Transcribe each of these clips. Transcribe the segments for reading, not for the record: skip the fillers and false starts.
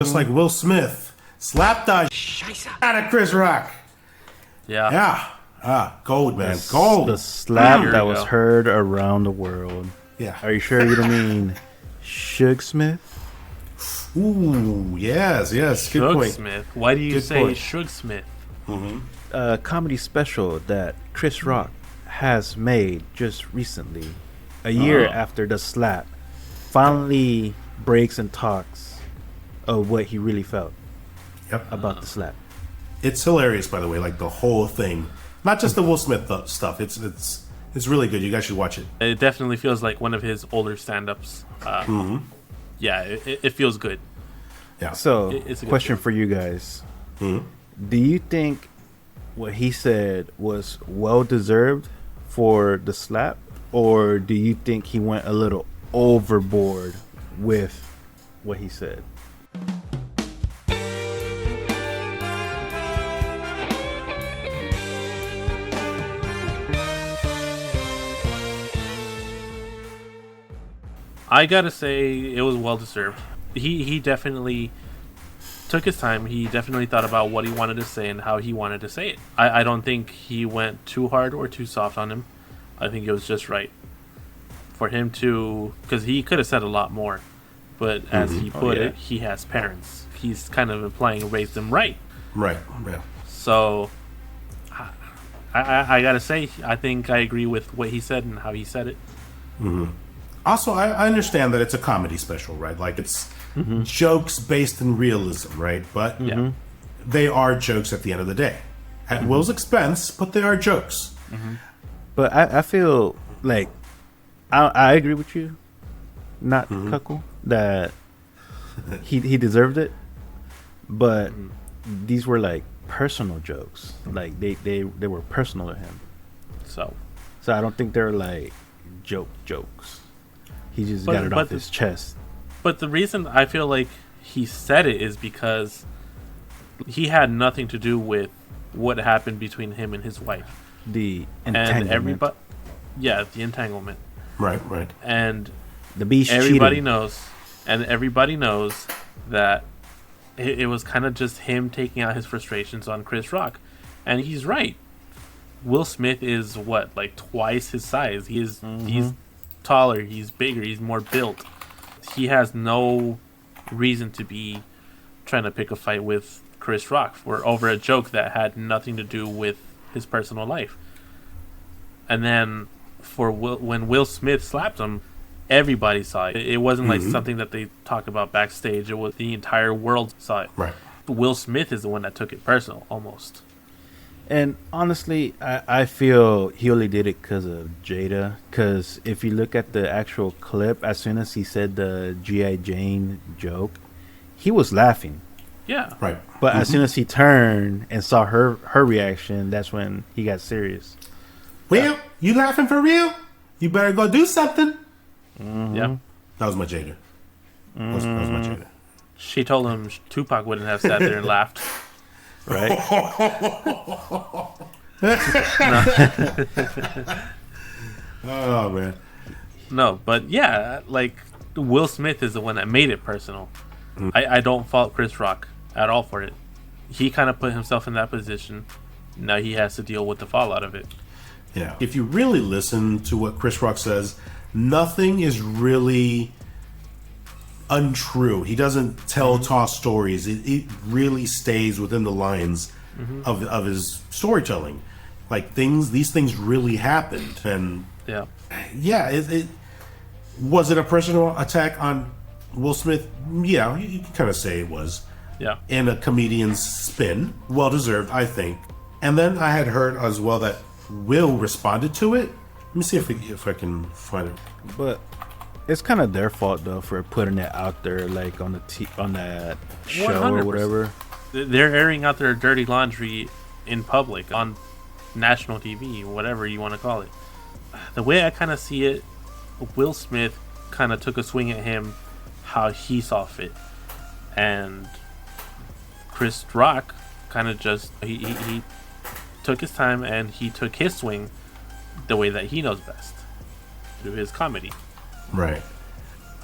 Just like Will Smith slapped the out of Chris Rock. Yeah. Yeah. Gold, man. Gold. The slap that was heard around the world. Yeah. Are you sure you don't mean Suge Smith? Ooh, yes. Good Suge point. Smith. Why do you Good say point. Suge Smith? A comedy special that Chris Rock has made just recently, a year after the slap, finally breaks and talks of what he really felt about the slap. It's hilarious, by the way. Like the whole thing, not just the Will Smith stuff. It's really good. You guys should watch it. It definitely feels like one of his older stand-ups. Yeah, it feels good. Yeah. So, It's a good question film. for you guys: do you think what he said was well deserved for the slap, or do you think he went a little overboard with what he said? I gotta say, it was well deserved. He definitely took his time. He definitely thought about what he wanted to say and how he wanted to say it. I don't think he went too hard or too soft on him. I think it was just right for him to, because he could have said a lot more, but as he put it, he has parents. He's kind of implying raised them right. Right. Yeah. So I gotta say, I think I agree with what he said and how he said it. Also, I understand that it's a comedy special, right? Like it's jokes based in realism, right? But they are jokes at the end of the day. At Will's expense, but they are jokes. But I feel like I agree with you, not Cuckle, that he deserved it. But these were like personal jokes, like they were personal to him. So I don't think they're like jokes. He just got it off his chest. But the reason I feel like he said it is because he had nothing to do with what happened between him and his wife. The entanglement. And everybody, the entanglement. Right. And The beast everybody cheating. knows that it was kind of just him taking out his frustrations on Chris Rock. And he's right. Will Smith is what, like twice his size. He's taller, he's bigger, he's more built. He has no reason to be trying to pick a fight with Chris Rock for over a joke that had nothing to do with his personal life. And then when Will Smith slapped him, everybody saw it. It wasn't like something that they talked about backstage. It was the entire world saw it. Right. Will Smith is the one that took it personal, almost. And honestly, I feel he only did it because of Jada. Because if you look at the actual clip, as soon as he said the G.I. Jane joke, he was laughing. Yeah. Right. But as soon as he turned and saw her reaction, that's when he got serious. Well, you laughing for real? You better go do something. Yeah. That was my Jada. That was my Jada. She told him Tupac wouldn't have sat there and laughed. Right? Oh, man. No, but yeah, like Will Smith is the one that made it personal. I don't fault Chris Rock at all for it. He kind of put himself in that position. Now he has to deal with the fallout of it. Yeah. If you really listen to what Chris Rock says, nothing is really untrue. He doesn't toss stories. It really stays within the lines of his storytelling. Like these things really happened, and it was it a personal attack on Will Smith? Yeah, you can kind of say it was. Yeah. In a comedian's spin, well deserved, I think. And then I had heard as well that Will responded to it. Let me see if I can find it. But it's kind of their fault though for putting it out there, like on that show 100%. or whatever. They're airing out their dirty laundry in public on national TV, whatever you want to call it. The way I kind of see it, Will Smith kind of took a swing at him how he saw fit, and Chris Rock kind of just he took his time and he took his swing the way that he knows best through his comedy. Right.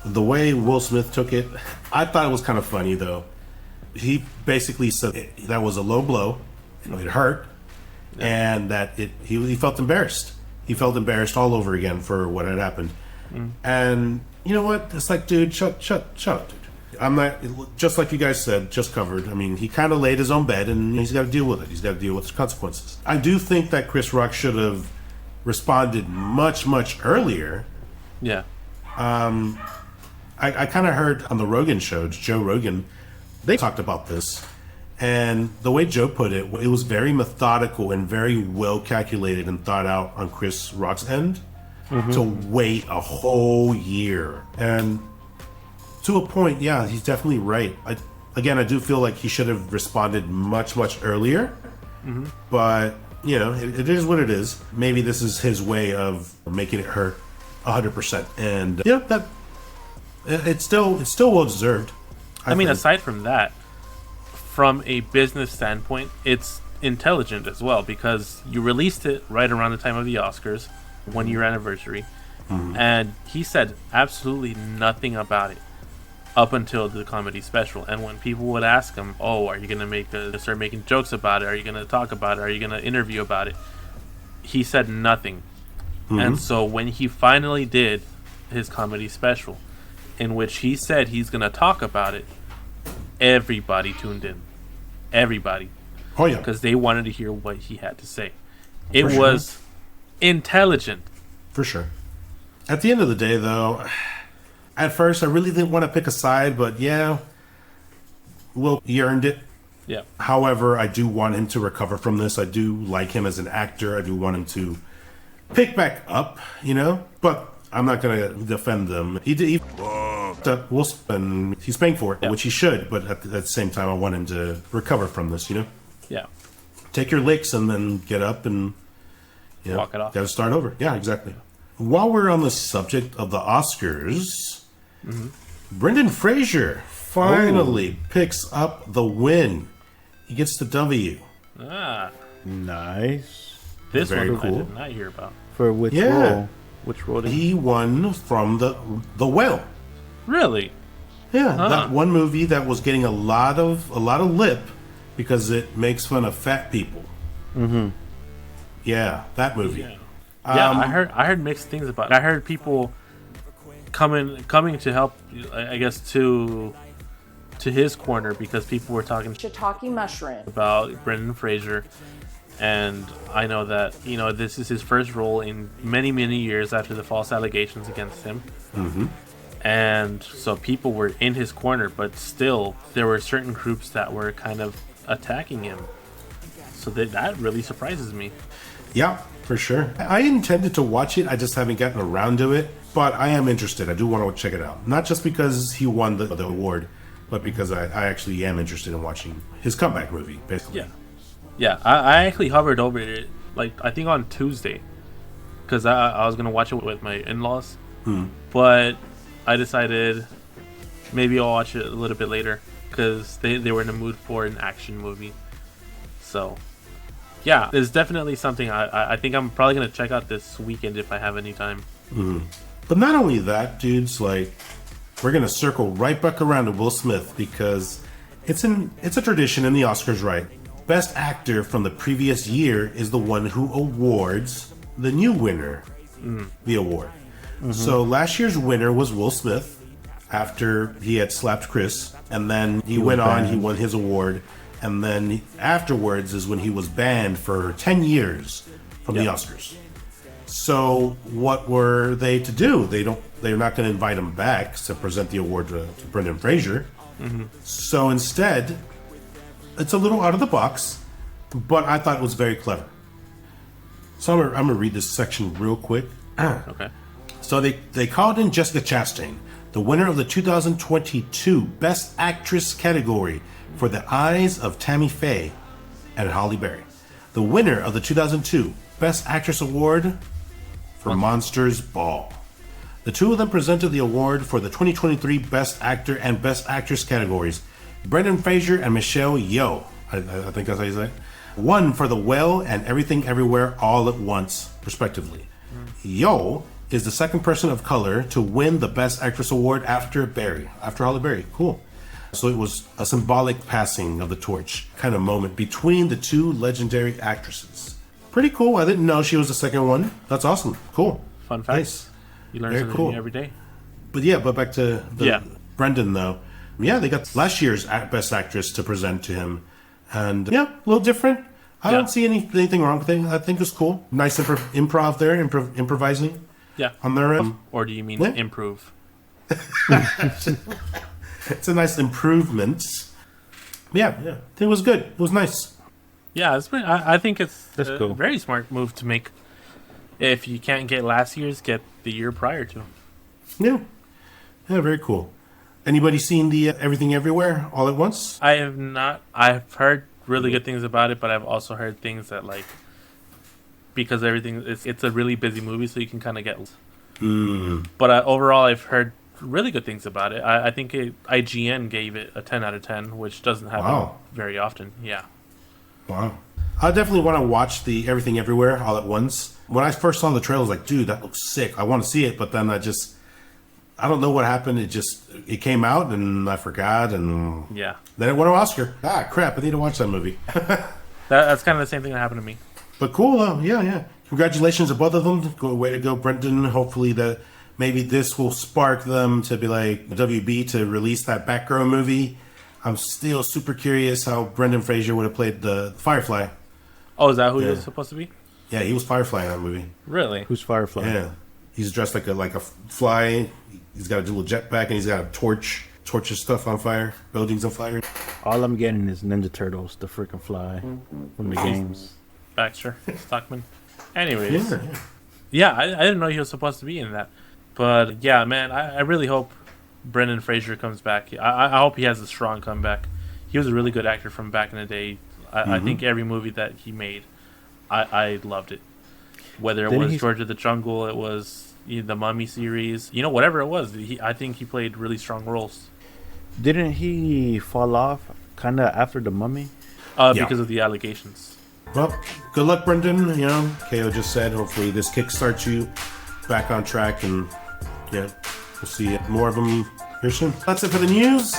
The way Will Smith took it, I thought it was kind of funny though. he basically said that was a low blow, it hurt, and that he felt embarrassed. He felt embarrassed all over again for what had happened. And you know what? It's like, dude, shut up, dude. I'm not, just like you guys said, just covered. I mean, he kind of laid his own bed, and he's got to deal with it. He's got to deal with the consequences. I do think that Chris Rock should have responded much, much earlier. Yeah. I kind of heard on the Rogan show, Joe Rogan, they talked about this. And the way Joe put it, it was very methodical and very well calculated and thought out on Chris Rock's end to wait a whole year. And to a point, yeah, he's definitely right. I do feel like he should have responded much, much earlier. But, you know, it is what it is. Maybe this is his way of making it hurt 100%. And, yeah, that it's still well deserved. I mean, aside from that, from a business standpoint, it's intelligent as well, because you released it right around the time of the Oscars, 1 year anniversary, and he said absolutely nothing about it up until the comedy special. And when people would ask him, "Oh, are you gonna start making jokes about it? Are you gonna talk about it? Are you gonna interview about it?" He said nothing. And so when he finally did his comedy special, in which he said he's gonna talk about it, everybody tuned in. Everybody. Oh, yeah. Because they wanted to hear what he had to say. It was intelligent. For sure. At the end of the day, though, at first I really didn't want to pick a side, but yeah, well, he earned it. Yeah. He I do want him to recover from this. I do like him as an actor. I do want him to pick back up, you know? But I'm not going to defend them. And he's paying for it, which he should. But at the same time, I want him to recover from this, you know? Yeah. Take your licks and then get up and walk it off. Got to start over. Yeah, exactly. While we're on the subject of the Oscars, Brendan Fraser finally picks up the win. He gets the W. Ah. Nice. This Very one cool. I did not hear about. For which role? Which role did he won from the Whale. Really? Yeah, that one movie that was getting a lot of lip because it makes fun of fat people. Yeah, that movie. Yeah, I heard mixed things about it. I heard people coming to help, I guess, to his corner, because people were talking shiitake mushroom about Brendan Fraser. And I know that, you know, this is his first role in many, many years after the false allegations against him. And so people were in his corner, but still there were certain groups that were kind of attacking him. So that really surprises me. Yeah, for sure. I intended to watch it. I just haven't gotten around to it. But I am interested. I do want to check it out. Not just because he won the award, but because I actually am interested in watching his comeback movie, basically. Yeah. Yeah, I actually hovered over it, like, I think on Tuesday, because I was going to watch it with my in-laws, but I decided maybe I'll watch it a little bit later, because they were in the mood for an action movie. So, yeah, it's definitely something I think I'm probably going to check out this weekend if I have any time. But not only that, dudes, like, we're going to circle right back around to Will Smith, because it's a tradition in the Oscars, right? Best actor from the previous year is the one who awards the new winner the award. So last year's winner was Will Smith after he had slapped Chris, and then he went on, he won his award, and then afterwards is when he was banned for 10 years from the Oscars. So what were they to do? They're not going to invite him back to present the award to Brendan Fraser. So instead, it's a little out of the box, but I thought it was very clever. So I'm gonna read this section real quick. Okay. So they called in Jessica Chastain, the winner of the 2022 Best Actress category for The Eyes of Tammy Faye and Halle Berry. The winner of the 2002 Best Actress Award for Monsters Ball. The two of them presented the award for the 2023 Best Actor and Best Actress categories. Brendan Fraser and Michelle Yeoh, I think that's how you say it, won for The Whale and Everything Everywhere All at Once, respectively. Yeoh is the second person of color to win the Best Actress award after Halle Berry. Cool. So it was a symbolic passing of the torch kind of moment between the two legendary actresses. Pretty cool. I didn't know she was the second one. That's awesome. Cool. Fun fact. Nice. You learn Very something cool. new every day. But back to Brendan, though. Yeah, they got last year's Best Actress to present to him. And yeah, a little different. I don't see anything wrong with it. I think it's cool. Nice improv there, improvising. Yeah. On their end. Or do you mean improve? It's a nice improvement. Yeah. It was good. It was nice. Yeah, I think it's cool. a very smart move to make. If you can't get last year's, get the year prior to. Yeah, very cool. Anybody seen the Everything Everywhere All at Once? I have not. I've heard really good things about it, but I've also heard things that because everything it's a really busy movie, so you can kind of get. But overall, I've heard really good things about it. I think IGN gave it a 10 out of 10, which doesn't happen very often. Yeah. Wow. I definitely want to watch the Everything Everywhere All at Once. When I first saw the trailer, I was like, dude, that looks sick. I want to see it, but then I don't know what happened. It came out and I forgot, and then it won an Oscar. Ah, crap! I need to watch that movie. That's kind of the same thing that happened to me. But cool, though. Yeah. Congratulations to both of them. Way to go, Brendan. Hopefully maybe this will spark them to be like WB to release that Batgirl movie. I'm still super curious how Brendan Fraser would have played the Firefly. Oh, is that who he was supposed to be? Yeah, he was Firefly in that movie. Really? Who's Firefly? Yeah. He's dressed like a fly. He's got a little jetpack, and he's got a torch. Torches stuff on fire. Buildings on fire. All I'm getting is Ninja Turtles, the freaking fly from the games. Baxter, Stockman. Anyways. Yeah, I didn't know he was supposed to be in that. But, yeah, man, I really hope Brendan Fraser comes back. I hope he has a strong comeback. He was a really good actor from back in the day. I think every movie that he made, I loved it. Whether it was George of the Jungle, it was the Mummy series, whatever it was. I think he played really strong roles. Didn't he fall off kind of after the Mummy? Because of the allegations. Well, good luck, Brendan. KO just said, hopefully this kickstarts you back on track, and we'll see more of them here soon. That's it for the news.